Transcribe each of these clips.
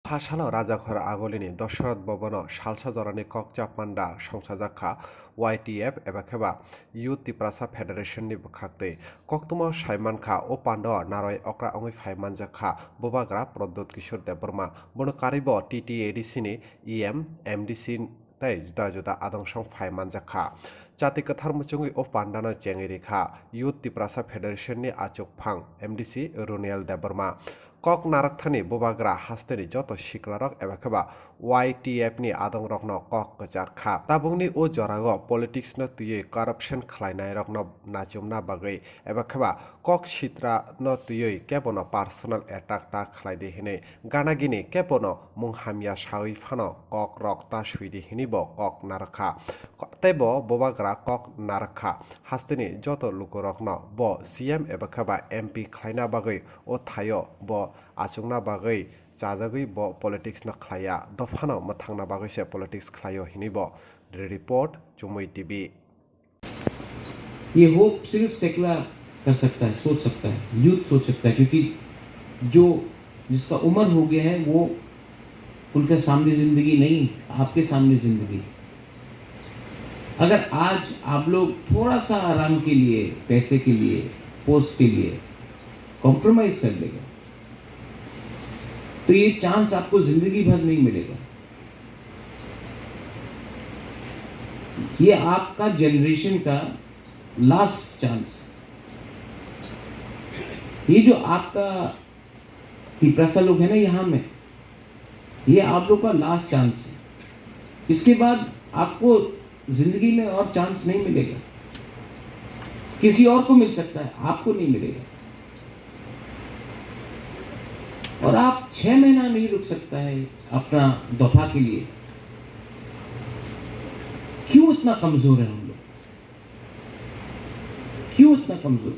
파샬러 라자커 아골리니 দশরথ ভবন salsa জরানি ককচাপান্ডা সংসাজাখা YTF এবা খেবা youth Tiprasa ফেডারেশননি বখাকতে কক্তম সাইমানখা ও পান্ডা নারয় অকরা অঙ্গই ফাইমানজাখা ববাগ্রা প্রদ্যোৎ কিশোর দেববর্মা বন কারিব TTADC-ni EM MDC তাই जुदा जुदा आदंसं फाइमानजाखा जाति कथार मुचुंगै ओ पान्डाना चेंगै रेखा युथ तिप्रासा फेडारेशननि आचुक फां MDC रुनियल देबबर्मा कक नारकथानि बबाग्रा हास्तेनि जत सिक्लारक एबा खेबा YTF नि आदं रकनो कक कचारखा ताबुंनि ओ जराग पलिटिक्स न तुयै करप्शन खलायनाय रकनो नाचुमना बागै एबा खेबा कक सित्रा न तुयै केबनो पार्सोनल अटैक ता खलायदे हिने गानागिनि केबनो मुंहामिया सावै फानो कक रक्ता सुइदि हिनिबो कक नारखा तेबो बबाग्रा कक नारखा हास्तेनि जत लुको रकनो ब CM एबा खेबा MP खलायना बागै ओ थायो ब आचुंगना बागै जाजागै ब पलिटिक्स न खलाया दफानो मथांना बागै से पलिटिक्स खलायो हिनिबो रिपोर्ट चुमुई टीवी। ये होप सिर्फ सेकुलर कर सकता है, सोच सकता है, यूथ सोच सकता है, क्योंकि जो जिसका उम्र हो गया है वो उनके सामने जिंदगी नहीं, आपके सामने जिंदगी। अगर आज आप लोग थोड़ा सा आराम के लिए, पैसे के लिए, पोस्ट के लिए कॉम्प्रोमाइज कर लेगा तो ये चांस आपको जिंदगी भर नहीं मिलेगा। ये आपका जनरेशन का लास्ट चांस। ये जो आपका तिप्रासा लोग है ना यहाँ में, ये आप लोग का लास्ट चांस है। इसके बाद आपको जिंदगी में और चांस नहीं मिलेगा। किसी और को मिल सकता है, आपको नहीं मिलेगा। और आप 6 महीना नहीं रुक सकता है अपना दफा के लिए। क्यों इतना कमजोर है हम लोग? क्यों इतना कमजोर?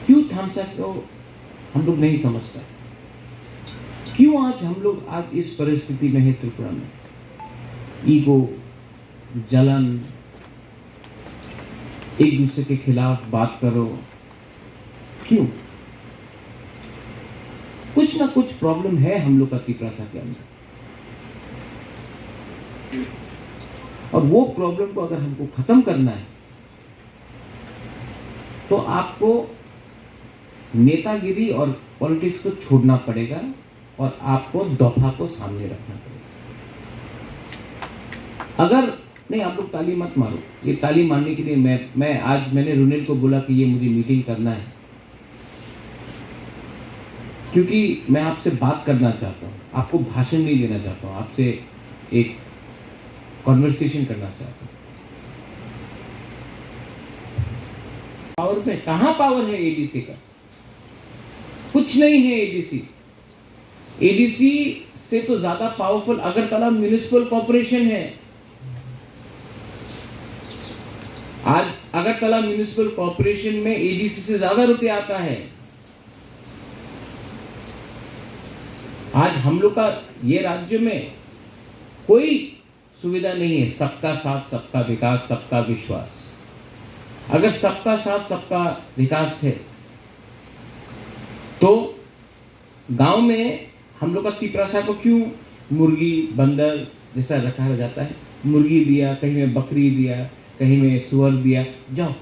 क्यों थामसा को हम लोग नहीं समझता? क्यों आज हम लोग आज इस परिस्थिति में है त्रिपुरा में? ईगो, जलन, एक दूसरे के खिलाफ बात करो, क्यों? कुछ ना कुछ प्रॉब्लम है हम लोग का तिप्रासा के अंदर। और वो प्रॉब्लम को अगर हमको खत्म करना है तो आपको नेतागिरी और पॉलिटिक्स को छोड़ना पड़ेगा और आपको दफा को सामने रखना पड़ेगा। अगर नहीं, आप लोग ताली मत मारो। ये ताली मारने के लिए मैंने रुनिल को बोला कि ये मुझे मीटिंग करना है, क्योंकि मैं आपसे बात करना चाहता हूँ, आपको भाषण नहीं देना चाहता हूँ, आपसे एक कॉन्वर्सेशन करना चाहता हूँ। पावर में कहाँ पावर है ADC का? कुछ नहीं है ADC। ADC से तो ज्यादा पावरफुल अगरतला म्युनिसिपल कॉर्पोरेशन है। आज अगरतला म्युनिसिपल कॉर्पोरेशन में ADC से ज्यादा रुपया आता है। आज हम लोग का ये राज्य में कोई सुविधा नहीं है। सबका साथ, सबका विकास, सबका विश्वास। अगर सबका साथ, सबका विकास है तो गांव में हम लोग का तिप्रासा को क्यों मुर्गी बंदर जैसा रखा जाता है? मुर्गी दिया, कहीं में बकरी दिया, कहीं में सुअर दिया, जाओ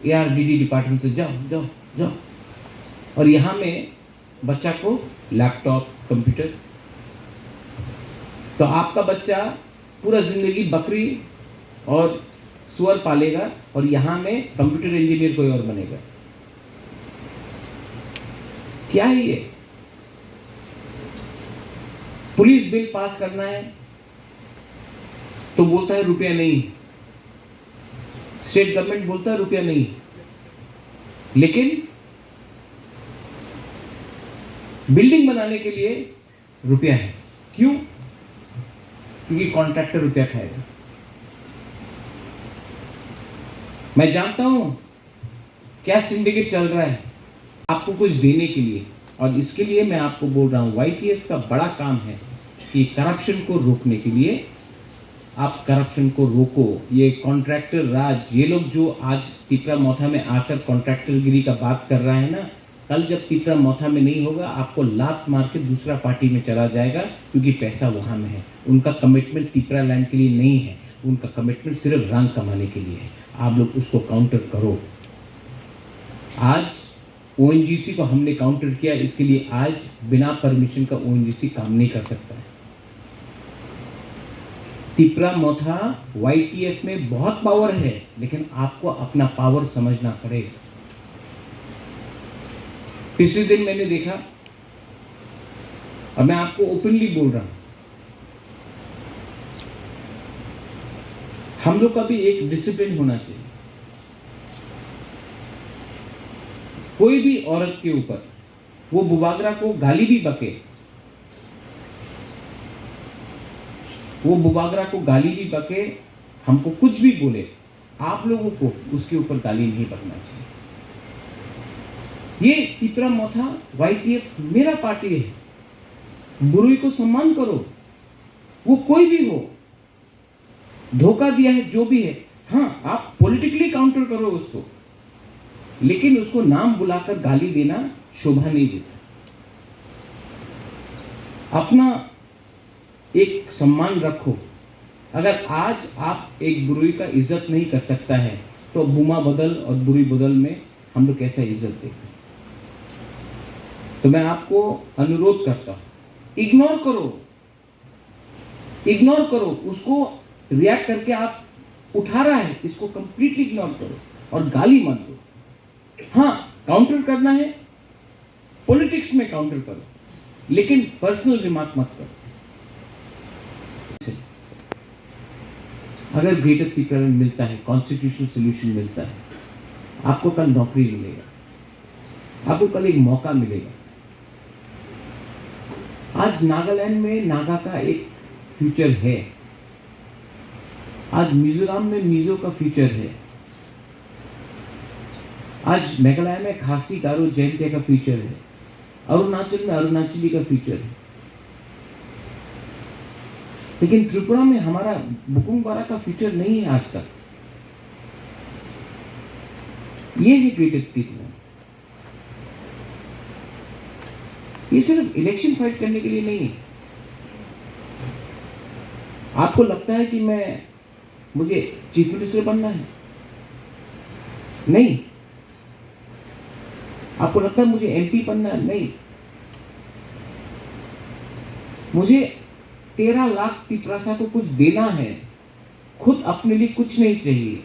ARDD डिपार्टमेंट से जाओ जाओ जाओ। और यहाँ में बच्चा को लैपटॉप, कंप्यूटर। तो आपका बच्चा पूरा जिंदगी बकरी और सुअर पालेगा और यहाँ में कंप्यूटर इंजीनियर कोई और बनेगा। क्या है ये? पुलिस बिल पास करना है तो बोलता है रुपया नहीं। स्टेट गवर्नमेंट बोलता है रुपया नहीं, लेकिन बिल्डिंग बनाने के लिए रुपया है। क्यों? क्योंकि कॉन्ट्रैक्टर रुपया खाएगा। मैं जानता हूं क्या सिंडिकेट चल रहा है आपको कुछ देने के लिए, और इसके लिए मैं आपको बोल रहा हूं YTF का बड़ा काम है कि करप्शन को रोकने के लिए आप करप्शन को रोको। ये कॉन्ट्रैक्टर राज, ये लोग जो आज तिप्रा मोथा में आकर कॉन्ट्रैक्टरगिरी का बात कर रहा है ना, कल जब तीसरा मौथा में नहीं होगा, आपको लात मार के दूसरा पार्टी में चला जाएगा, क्योंकि पैसा वहाँ में है। उनका कमिटमेंट तीसरा लैंड के लिए नहीं है, उनका कमिटमेंट सिर्फ रंग कमाने के लिए है। आप लोग उसको काउंटर करो। आज ओएनजीसी को हमने काउंटर किया, इसके लिए आज बिना परमिशन का ओएनजीसी काम नहीं कर सकता है। तिपरा मोथा वाईटीएफ में बहुत पावर है, लेकिन आपको अपना पावर समझना पड़ेगा। पिछले दिन मैंने देखा, और मैं आपको ओपनली बोल रहा हूं, हम लोग का भी एक डिसिप्लिन होना चाहिए। कोई भी औरत के ऊपर, वो बुबागरा को गाली भी बके, वो बुबागरा को गाली भी बके, हमको कुछ भी बोले, आप लोगों को उसके ऊपर गाली नहीं बकना चाहिए। ये तिपरा मोथा वाईटीएफ मेरा पार्टी है। बुरुई को सम्मान करो, वो कोई भी हो, धोखा दिया है जो भी है, हाँ आप पॉलिटिकली काउंटर करो उसको, लेकिन उसको नाम बुलाकर गाली देना शोभा नहीं देता। अपना एक सम्मान रखो। अगर आज आप एक बुरुई का इज्जत नहीं कर सकता है, तो बुमा बदल और बुरी बदल में हम लोग कैसा इज्जत देते। तो मैं आपको अनुरोध करता हूं, इग्नोर करो उसको। रिएक्ट करके आप उठा रहा है, इसको कंप्लीटली इग्नोर करो और गाली मत दो। हाँ, काउंटर करना है, पॉलिटिक्स में काउंटर करो, लेकिन पर्सनल रिमार्क मत करो। अगर ग्रेटर तिपरा में मिलता है, कॉन्स्टिट्यूशनल सोल्यूशन मिलता है, आपको कल नौकरी मिलेगा, आपको कल एक मौका मिलेगा। आज नागालैंड में नागा का एक फ्यूचर है, आज मिजोरम में मिजो का फ्यूचर है, आज मेघालय में खासी गारो जयंतिया का फ्यूचर है, अरुणाचल में अरुणाचली का फ्यूचर है, लेकिन त्रिपुरा में हमारा बुकुंगबारा का फ्यूचर नहीं है आज तक। ये है ग्रेटर तिपरा। ये सिर्फ इलेक्शन फाइट करने के लिए नहीं है। आपको लगता है कि मुझे चीफ मिनिस्टर बनना है? नहीं। आपको लगता है मुझे एमपी बनना है? नहीं। मुझे 13 लाख तिपरासा को कुछ देना है, खुद अपने लिए कुछ नहीं चाहिए।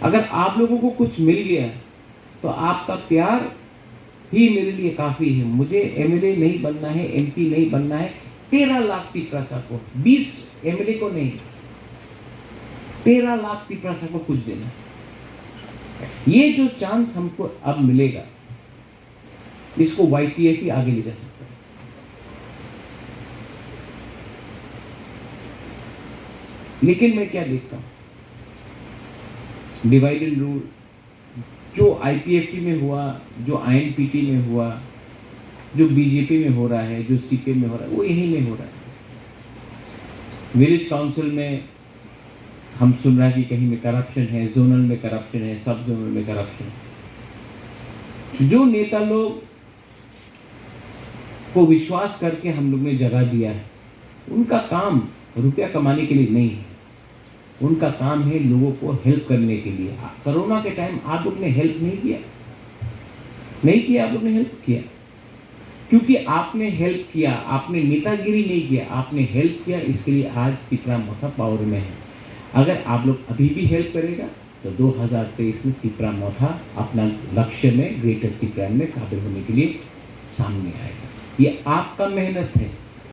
अगर आप लोगों को कुछ मिल गया तो आपका प्यार ही मेरे लिए काफी है। मुझे एमएलए नहीं बनना है, एमपी नहीं बनना है। 13 लाख तिपरासा को, 20 एमएलए को नहीं, 13 लाख तिपरासा को कुछ देना। ये जो चांस हमको अब मिलेगा, इसको वाईटीएफ ही आगे ले जा सकता है। लेकिन मैं क्या देखता हूं, डिवाइड एंड रूल जो आईपीएफटी में हुआ, जो आईएनपीटी में हुआ, जो बीजेपी में हो रहा है, जो सीपीएम में हो रहा है, वो यहीं में हो रहा है। विलेज काउंसिल में हम सुन रहे हैं कि कहीं में करप्शन है, जोनल में करप्शन है, सब जोनल में करप्शन है। जो नेता लोग को विश्वास करके हम लोग ने जगह दिया है, उनका काम रुपया कमाने के लिए नहीं है, उनका काम है लोगों को हेल्प करने के लिए। कोरोना के टाइम आप लोग ने हेल्प नहीं किया, आप लोग ने हेल्प किया, क्योंकि आपने हेल्प किया, आपने नेतागिरी नहीं किया, आपने हेल्प किया। इसके लिए आज तिपरा मोथा पावर में है। अगर आप लोग अभी भी हेल्प करेगा तो 2023 में तिपरा मोथा अपना लक्ष्य में, ग्रेटर तिपरा में काबिल होने के लिए सामने आएगा। ये आपका मेहनत है।